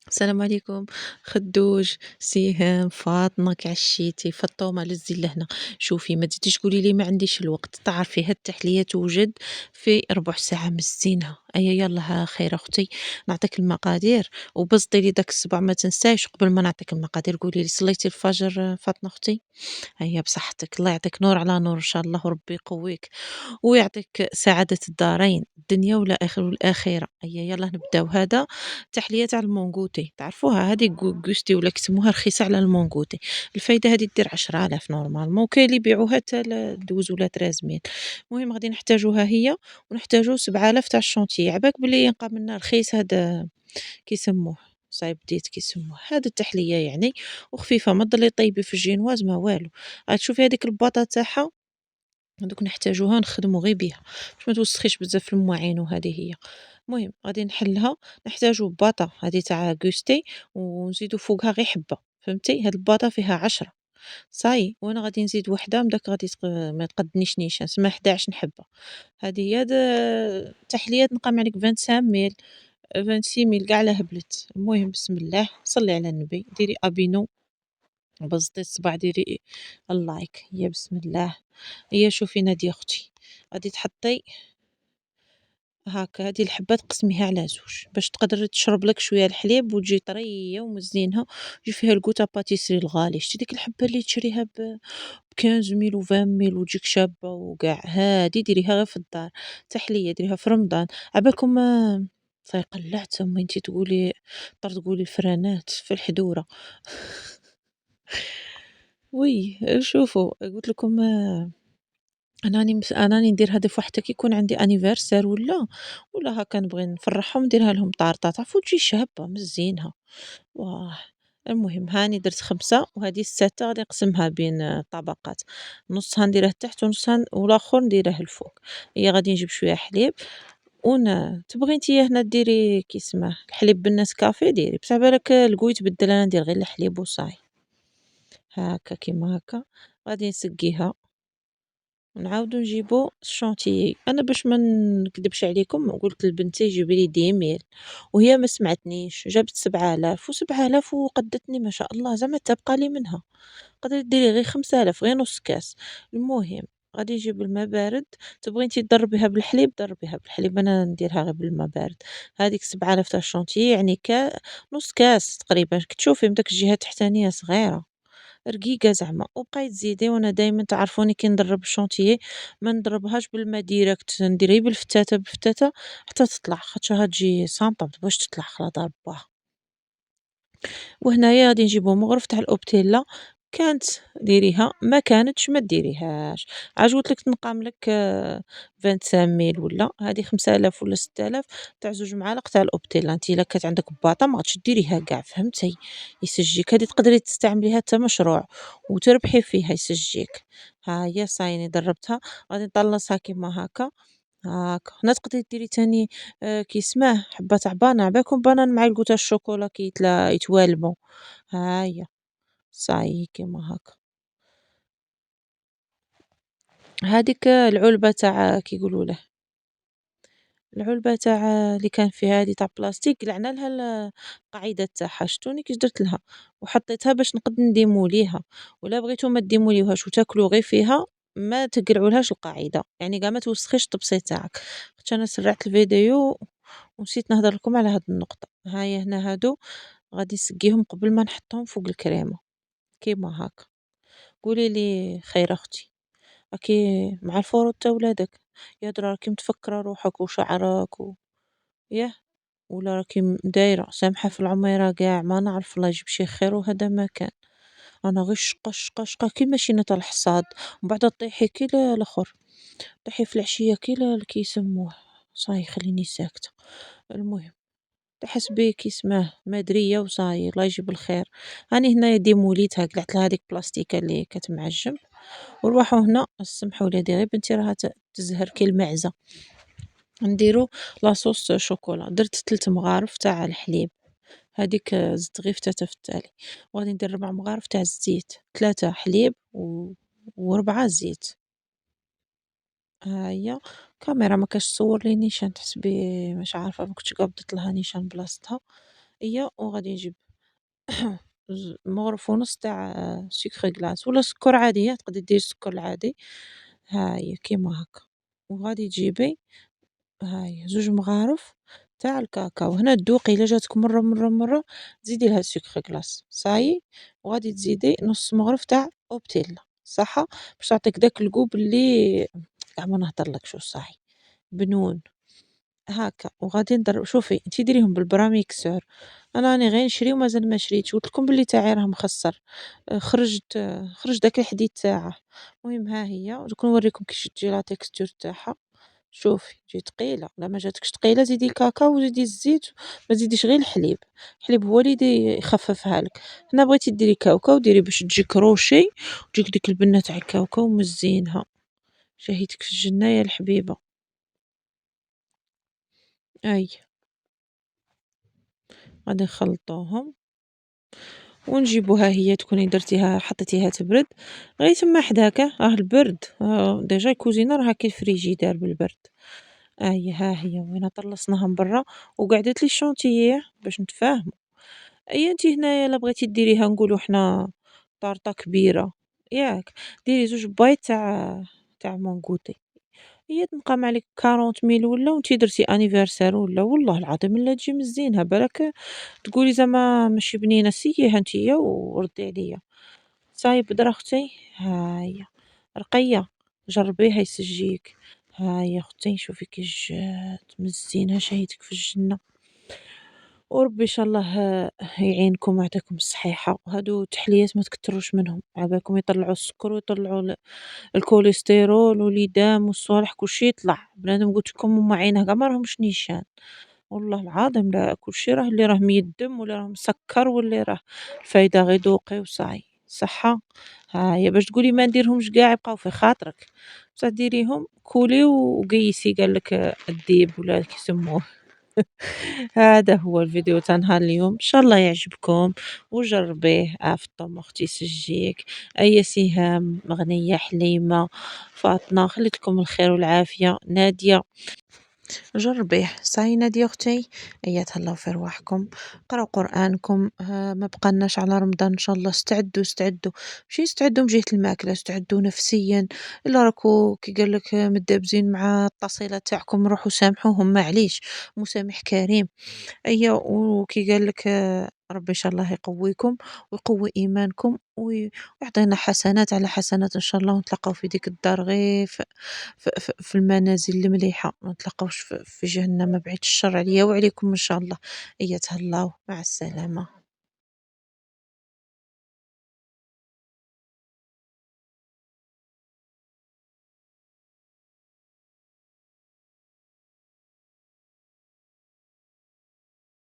السلام عليكم. خدوج، سهام، فاطمة، كي عشيتي؟ فطومة لزي لهنا. شوفي ما تزيديش تقولي لي ما عنديش الوقت، تعرفي هاد التحلية توجد في ربع ساعة من الزينة. أيا يلا خير أختي، نعطيك المقادير وبسطي لي داك الصبع ما تنسايش. قبل ما نعطيك المقادير قولي لي صليتي الفجر فاطمة أختي؟ هيا بصحتك، الله يعطيك نور على نور إن شاء الله وربي يقويك ويعطيك سعادة الدارين الدنيا والآخرة. هيا يلا نبداو. هذا تحلية تاع المونغوتي، تعرفوها هذه غوستي ولا كتسموها رخيصة على المونغوتي. الفايدة هذه دير 10,000 نورمالمون، كاين اللي يبيعوها حتى دوز ولا 13,000. المهم غادي نحتاجوها هي، ونحتاجو 7,000 تاع الشونتيي. عباك بلي ينقى منا رخيص هذا كيسموه صايب ديت كيسموه هاد التحلية يعني، وخفيفة ما تضلي طيبي في الجينواز ما والو. غتشوفي هذيك الباطا تاعها هادوك نحتاجوها نخدمو غير بيها باش ما توسخيش بزاف في المواعين وهذه هي. المهم غادي نحلها، نحتاجو باطا هذه تاع غوستي ونزيدو فوقها غير حبة، فهمتي؟ هاد الباطا فيها 10 صاي، وانا غادي نزيد وحدة من داك غادي ما تقدنيش نيشان سما 11 حبة. هذه هي التحلية تنقام عليك 25 ميل 26 ميل كاع لا هبلت. المهم بسم الله صلي على النبي، ديري ابينو بسطي الصباع ديري اللايك. هي بسم الله. هي شوفي نادية اختي، غادي تحطي هاكا هادي الحبة تقسميها على زوج باش تقدر تشرب لك شوية الحليب وتجي طرية ومزينها، ويجي فيها الكوتا باتيسري الغالي. شتي ديك الحبة اللي تشريها ب15 ميل و20 ميل وتجيك شابة وكاع، هادي ديريها غير في الدار. تحلية ديريها في رمضان. عبالكم صاي قلعت امي انتي تقولي تقولي الفرانات في الحدورة. وي شوفوا قلت لكم أناني ندير هذا حتى كي يكون عندي anniversaire ولا هاكا نبغي نفرحهم نديرها لهم طارطة تعرفوا تجي شابة مزينها. واه المهم هاني درت 5 وهذه الستة غادي نقسمها بين طبقات، نصها نديره لتحت ونصها والآخر نديره الفوق. هي غادي نجيب شوية حليب تبغي نتيا هنا ديري كيسماه الحليب بالنسكافيه ديري، بصح بالك الكويت تبدل أنا ندير غير الحليب وصاي. هاكا كيما هاكا غادي نسقيها ونعاودو نجيبو الشونتيي. أنا باش ما نكدبش عليكم قلت لبنتي جيبي لي 10 ميل وهي ما سمعتنيش، جابت 7000 و7000 وقدتني ما شاء الله زعما تبقى لي منها. قدرت ديري غير 5000 غير نص كاس. المهم غادي نجيب الماء بارد، تبغي انتي تضربيها بالحليب ضربيها بالحليب، انا نديرها غير بالماء بارد. هذيك 7000 تاع الشونتيي يعني نص كاس تقريبا، كتشوفي من داك الجهه التحتانيه صغيره رقيقة زعما. وبقاي تزيدي وانا دايما تعرفوني كي نضرب الشونتيي ما نضربهاش بالما ديريكت، ندير غير بالفتاتة بفتاتة حتى تطلع، خاطرها تجي صامطة متبغيش تطلع خلا ضربوها. وهنايا غادي نجيبو مغرف تاع الأوبتيلا، كانت ديريها ما كانتش ما ديريهاش. عاد قلت لك تنقام لك 25 ميل ولا هذه 5000 ولا 6000 تاع 2 معالق تاع الأوبتيلا. انت الا كانت عندك باطا ما غاديش ديريها كاع فهمتي، يسجيك. هذه تقدري تستعمليها حتى مشروع وتربحي فيها يسجيك. ها هي صايني دربتها، غادي نطلصها كيما هكا. هاكا هنا تقدري ديري تاني كي اسماه حبة تاع بانان، عباكم بانان مع الكوتا الشوكولا يتوالموا. ها هي صايي كيما هاكا. هاذيك العلبة تاع كيقولوا له العلبة تاع اللي كان فيها هذه تاع بلاستيك قلعنا لها القاعدة تاعها، شتوني كيش درت لها وحطيتها باش نقد نديموليها. ولا بغيتو ما ديموليوهاش وتاكلوا غير فيها ما تقلعولهاش القاعدة، يعني كاع ما توسخيش الطبسي تاعك. خاطش انا سرعت الفيديو ونسيت نهضر لكم على هاد النقطة. هاهي هنا هادو غادي نسقيهم قبل ما نحطهم فوق الكريمة كيما هاكا. قولي لي خير اختي، راكي مع الفروض تا ولادك؟ يا درا راكي متفكرة روحك وشعرك ياه، ولا راكي دايرة سامحة في العميرة كاع ما نعرف الله يجيب شي خير وهذا ما كان. أنا غير شقة شقة شقة كي الماشينة تاع الحصاد، ومن بعد طيحي كي الآخر، طيحي في العشية كي كي يسموه صاي خليني ساكتة. المهم حسبي كي اسماه مدرية وصاي الله يجيب الخير. هاني هنايا ديموليتها قلعت لها هذيك بلاستيكة اللي كتمعجم. ونروحو هنا سمحوا لي غير بنتي راها تزهر كي المعزة. نديرو لاصوص شوكولا، درت 3 مغارف تاع الحليب، هاذيك زدت غير فتاة في التالي. وغادي ندير 4 مغارف تاع الزيت، 3 حليب و4 زيت. ها هي كاميرا ما كاش تصور لي نيشان، تحسبي مش عارفة ما كنتش قابضت لها نيشان بلاصتها. هي وغادي نجيب مغرف ونص تاع sucre glace ولا سكر عادي تقدري ديري السكر العادي، ها هي كيما هاكا، وغادي تجيبي ها هي 2 مغارف تاع الكاكاو، هنا دوقي إلا جاتك مرة، مرة، مرة زيدي لها sucre glace صايي، وغادي تزيدي نُص مغرف تاع Optile صحا، باش تعطيك داك القوب اللي كاع ما نهضرلكش وصايي، بنون. هاكا وغادي شوفي أنتِ ديريهم بالبرا ميكسور، أنا راني غير نشري ومازال ما شريتش، قُلت لكم بلي تاعي راه مخسر، خرج داك الحديد تاعه، المهم ها هي دوك نوريكم كيفاش تجي لا texture تاعها، شوفي تجي ثقيلة، لا ما جاتكش ثقيلة زيدي الكاكاو وزيدي الزيت، ما تزيديش غير الحليب، الحليب هو اللي يخففها لك، هنا بغيتي ديري كاوكاو ديري باش تجي كروشي وتجيك ديك البنة تاع الكاوكاو مزينها، شهيتك في الجنة يا الحبيبة، أي غادي نخلطوهم. ونجيبوها هي تكوني درتيها حطيتيها تبرد غير تما حداكا راه البرد ديجا الكوزينة راها كي الفريجيدار بالبرد ها هي وين طلصناها من برا وقعدت لي الشونتيي باش نتفاهموا اي انت هنايا الا بغيتي ديريها نقولوا حنا طارطة كبيرة ياك ديري 2 بوايط تاع مونغوتي هي تنقام عليك 40 ميل ولا وانتي درتي انيفرسير ولا والله العظيم لا تجي مزيانة بالك تقولي زعما ماشي بنينة سييها نتيا وردي عليا صايب بدرا اختي ها هي رقية جربيها يسجيك ها هي اختي شوفي كي جات مزيانة شهيتك في الجنة وربي إن شاء الله يعينكم ويعطيكم الصحيحة وهادو تحليات ما تكتروش منهم عبالكم يطلعوا السكر ويطلعوا الكوليسترول والإدام والصوالح كلشي يطلع بنادم قلت لكم هما عينه كاع ما راهمش نيشان والله العظيم لا كلشي راه اللي راه ميدم واللي راه مسكر واللي راه الفايدة غير دوقي وصاي صحة ها هي باش تقولي ما نديرهمش كاع يبقاو في خاطرك بصح ديريهم كولي وقيسي قالك الديب ولا كي يسموه هذا هو الفيديو تاع نهار اليوم، إن شاء الله يعجبكم وجربيه فطوم أختي سجيك، أيا سهام، مغنية، حليمة، فاطمة، خليت لكم الخير والعافية، نادية. جربيه صاي نادية أختي أيا تهلاو في رواحكم قراو قرآنكم ما بقالناش على رمضان إن شاء الله استعدوا استعدوا ماشي استعدوا من جهة الماكلة استعدوا نفسيا إلا راكو كي قالك مدابزين مع التصيلة تاعكم روحوا سامحوهم معليش مسامح كريم أيا وكي قالك ربي إن شاء الله يقويكم ويقوي إيمانكم ويعطينا حسنات على حسنات إن شاء الله ونتلاقاو في ديك الدار غير في المنازل المليحة ما نتلاقاوش في جهنم بعيد الشر عليا وعليكم إن شاء الله أيا تهلاو مع السلامة.